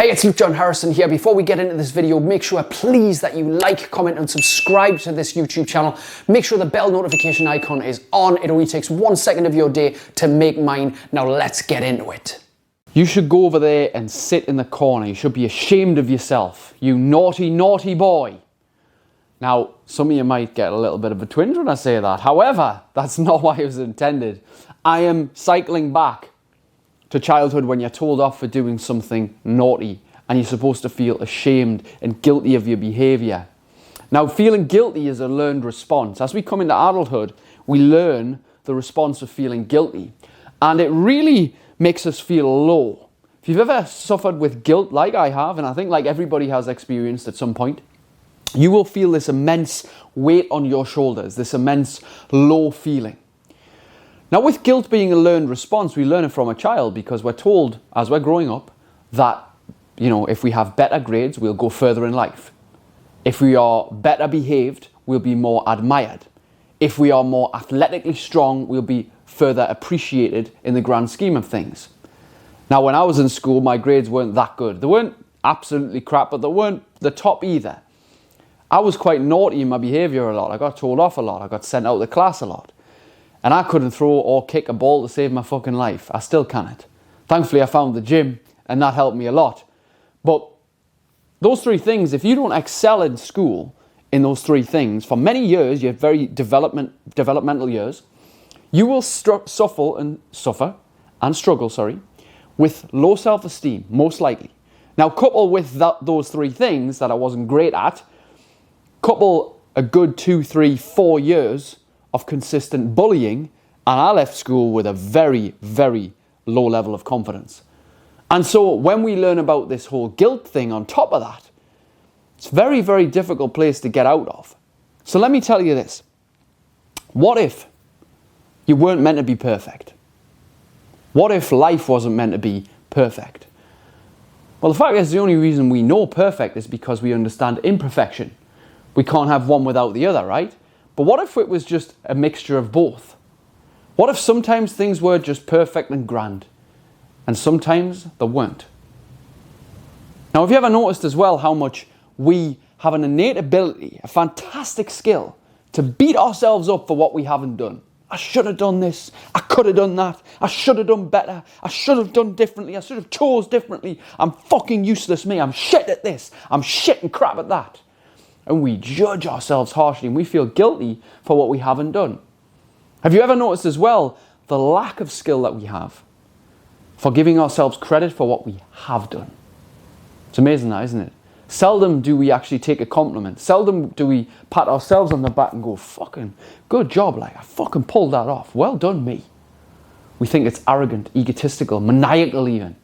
Hey, it's Luke John Harrison here. Before we get into this video, make sure please that you like, comment and subscribe to this YouTube channel. Make sure the bell notification icon is on. It only takes 1 second of your day to make mine. Now let's get into it. You should go over there and sit in the corner. You should be ashamed of yourself. You naughty, naughty boy. Now, some of you might get a little bit of a twinge when I say that. However, that's not why it was intended. I am cycling back to childhood when you're told off for doing something naughty and you're supposed to feel ashamed and guilty of your behaviour. Now, feeling guilty is a learned response. As we come into adulthood, we learn the response of feeling guilty, and it really makes us feel low. If you've ever suffered with guilt like I have, and I think like everybody has experienced at some point, you will feel this immense weight on your shoulders, this immense low feeling. Now, with guilt being a learned response, we learn it from a child because we're told as we're growing up that, if we have better grades, we'll go further in life. If we are better behaved, we'll be more admired. If we are more athletically strong, we'll be further appreciated in the grand scheme of things. Now, when I was in school, my grades weren't that good. They weren't absolutely crap, but they weren't the top either. I was quite naughty in my behaviour a lot. I got told off a lot. I got sent out of the class a lot. And I couldn't throw or kick a ball to save my fucking life. I still can't. Thankfully, I found the gym and that helped me a lot. But those three things, if you don't excel in school in those three things for many years, your very developmental years, you will suffer and struggle with low self-esteem, most likely. Now, couple with those three things that I wasn't great at, couple a good 2, 3, 4 years of consistent bullying, and I left school with a very, very low level of confidence. And so when we learn about this whole guilt thing on top of that, it's a very, very difficult place to get out of. So let me tell you this. What if you weren't meant to be perfect? What if life wasn't meant to be perfect? Well, the fact is, the only reason we know perfect is because we understand imperfection. We can't have one without the other, right? But what if it was just a mixture of both? What if sometimes things were just perfect and grand, and sometimes they weren't? Now, have you ever noticed as well how much we have an innate ability, a fantastic skill, to beat ourselves up for what we haven't done? I should have done this. I could have done that. I should have done better. I should have done differently. I should have chose differently. I'm fucking useless me. I'm shit at this. I'm shit and crap at that. And we judge ourselves harshly and we feel guilty for what we haven't done. Have you ever noticed as well the lack of skill that we have for giving ourselves credit for what we have done? It's amazing that, isn't it? Seldom do we actually take a compliment. Seldom do we pat ourselves on the back and go, fucking good job, like I fucking pulled that off. Well done, me. We think it's arrogant, egotistical, maniacal even.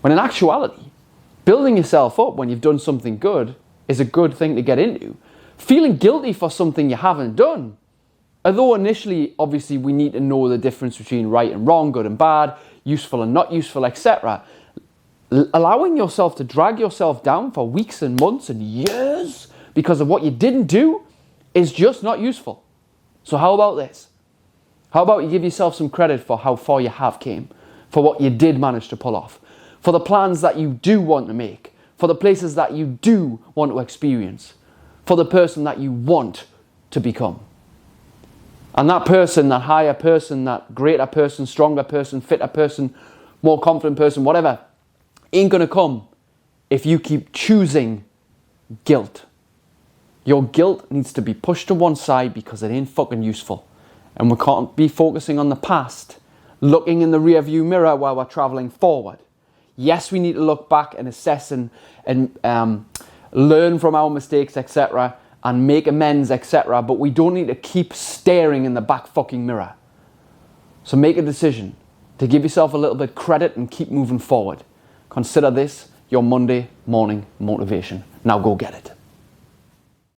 When in actuality, building yourself up when you've done something good is a good thing to get into. Feeling guilty for something you haven't done, although initially, obviously, we need to know the difference between right and wrong, good and bad, useful and not useful, etc. Allowing yourself to drag yourself down for weeks and months and years because of what you didn't do is just not useful. So how about this? How about you give yourself some credit for how far you have came, for what you did manage to pull off, for the plans that you do want to make, for the places that you do want to experience, for the person that you want to become. And that person, that higher person, that greater person, stronger person, fitter person, more confident person, whatever, ain't going to come if you keep choosing guilt. Your guilt needs to be pushed to one side because it ain't fucking useful. And we can't be focusing on the past, looking in the rear view mirror while we're traveling forward. Yes, we need to look back and assess and learn from our mistakes, etc., and make amends, etc., but we don't need to keep staring in the back fucking mirror. So make a decision to give yourself a little bit credit and keep moving forward. Consider this your Monday morning motivation. Now go get it.